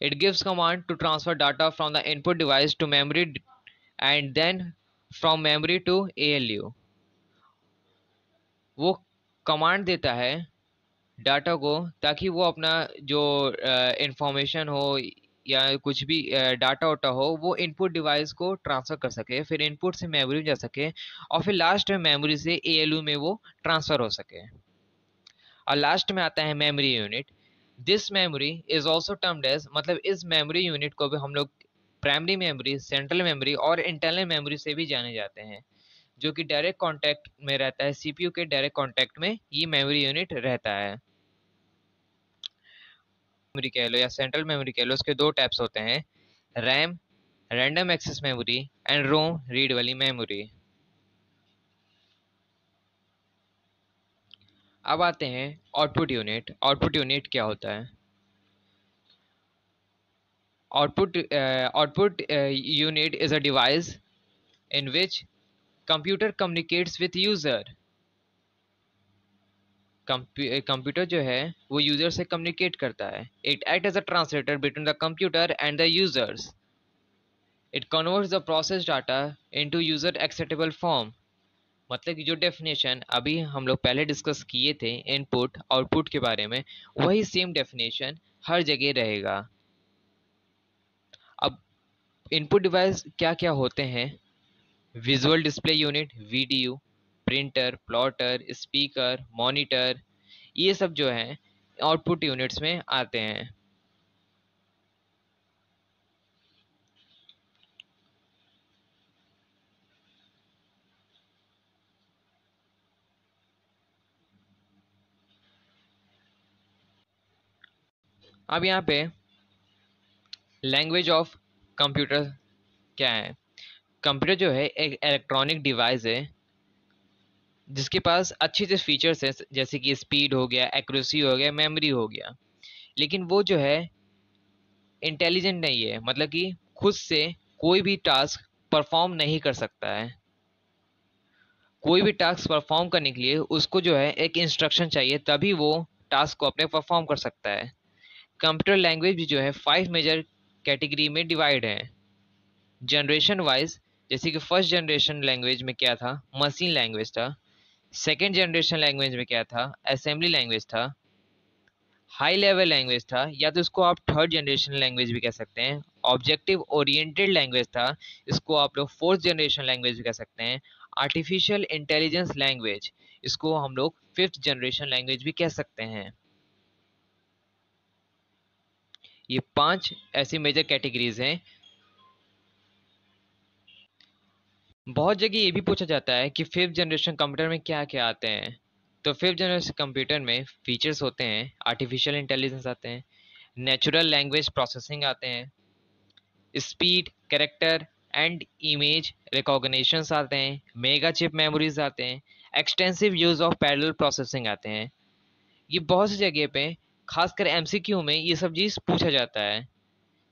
It gives command to transfer data from the input device to memory and then from memory to ALU. वो command देता है data को ताकि वो अपना जो इंफॉर्मेशन हो या कुछ भी डाटा वाटा हो वो इनपुट डिवाइस को ट्रांसफर कर सके, फिर इनपुट से मेमोरी में जा सके और फिर लास्ट में मेमोरी से ALU में वो ट्रांसफर हो सके। और लास्ट में आता है memory unit. This memory is also termed as, मतलब इस मेमोरी यूनिट को भी हम लोग प्राइमरी मेमोरी, सेंट्रल मेमोरी और इंटरनल मेमोरी से भी जाने जाते हैं, जो कि डायरेक्ट कांटेक्ट में रहता है, CPU के डायरेक्ट कांटेक्ट में ये मेमोरी यूनिट रहता है। मेमोरी कह लो या सेंट्रल मेमोरी कह लो, उसके दो टाइप्स होते हैं, RAM random access memory and ROM read वाली मेमोरी। अब आते हैं आउटपुट यूनिट। आउटपुट यूनिट क्या होता है? Output unit is a device in which computer communicates with user. Computer जो है वो यूजर से कम्युनिकेट करता है। It act as a translator between the computer and the users. It converts the process data into user acceptable form. मतलब कि जो definition अभी हम लोग पहले डिस्कस किए थे इनपुट आउटपुट के बारे में, वही सेम डेफिनेशन हर जगह रहेगा। अब इनपुट डिवाइस क्या क्या होते हैं? Visual display unit VDU, printer, plotter, speaker, monitor, ये सब जो हैं आउटपुट यूनिट्स में आते हैं। अब यहाँ पे लैंग्वेज ऑफ कंप्यूटर क्या है? कंप्यूटर जो है एक इलेक्ट्रॉनिक डिवाइस है जिसके पास अच्छे से फीचर्स हैं, जैसे कि स्पीड हो गया, एक्यूरेसी हो गया, मेमोरी हो गया, लेकिन वो जो है इंटेलिजेंट नहीं है, मतलब कि खुद से कोई भी टास्क परफॉर्म नहीं कर सकता है। कोई भी टास्क परफॉर्म करने के लिए उसको जो है एक इंस्ट्रक्शन चाहिए, तभी वो टास्क को अपने परफॉर्म कर सकता है। कंप्यूटर लैंग्वेज भी जो है 5 मेजर कैटेगरी में डिवाइड है जनरेशन वाइज। जैसे कि फर्स्ट जनरेशन लैंग्वेज में क्या था? मशीन लैंग्वेज था। सेकेंड जनरेशन लैंग्वेज में क्या था? असेंबली लैंग्वेज था। हाई लेवल लैंग्वेज था, या तो इसको आप थर्ड जनरेशन लैंग्वेज भी कह सकते हैं। ऑब्जेक्टिव ओरिएंटेड लैंग्वेज था, इसको आप लोग फोर्थ जनरेशन लैंग्वेज भी कह सकते हैं। आर्टिफिशियल इंटेलिजेंस लैंग्वेज, इसको हम लोग फिफ्थ जनरेशन लैंग्वेज भी कह सकते हैं। ये 5 ऐसी मेजर कैटेगरीज हैं। बहुत जगह ये भी पूछा जाता है कि फिफ्थ जनरेशन कंप्यूटर में क्या क्या आते हैं। तो फिफ्थ जनरेशन कंप्यूटर में फीचर्स होते हैं, आर्टिफिशियल इंटेलिजेंस आते हैं, नेचुरल लैंग्वेज प्रोसेसिंग आते हैं, speed, character and image recognition आते हैं, मेगा चिप मेमोरीज आते हैं, extensive use of parallel processing आते हैं। ये बहुत सी जगह पे खासकर MCQ में ये सब चीज पूछा जाता है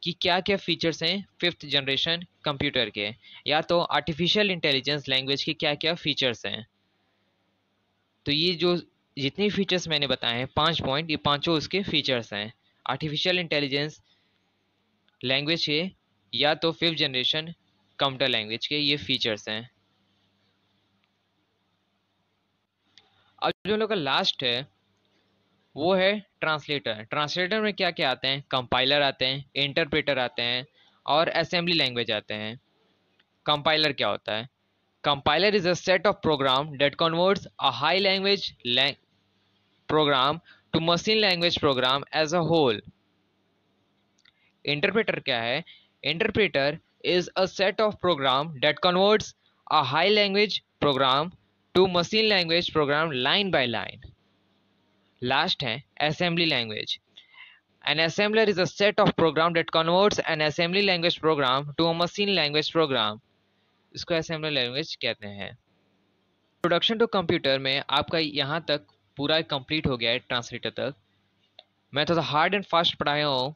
कि क्या क्या फीचर्स हैं फिफ्थ जनरेशन कंप्यूटर के, या तो आर्टिफिशियल इंटेलिजेंस लैंग्वेज के क्या क्या फीचर्स हैं। तो ये जो जितने फीचर्स मैंने बताए हैं 5 पॉइंट, ये पांचों उसके फीचर्स हैं आर्टिफिशियल इंटेलिजेंस लैंग्वेज के या तो फिफ्थ जनरेशन कंप्यूटर लैंग्वेज के, ये फीचर्स हैं। अब जो लोग का लास्ट है वो है ट्रांसलेटर। ट्रांसलेटर में क्या क्या आते हैं? कंपाइलर आते हैं, इंटरप्रेटर आते हैं और असेंबली लैंग्वेज आते हैं। कंपाइलर क्या होता है? Compiler is a set of program that converts a high language program to machine language program as a whole. Interpreter क्या है? Interpreter is a set of program that converts a high language program to machine language program line by line. Last है assembly language. An assembler is a set of program that converts an assembly language program to a machine language program. इसको assembly language कहते हैं। Introduction to computer में आपका यहाँ तक पूरा complete हो गया है ट्रांसलेटर तक। मैं थोड़ा हार्ड एंड फास्ट पढ़ाया हूँ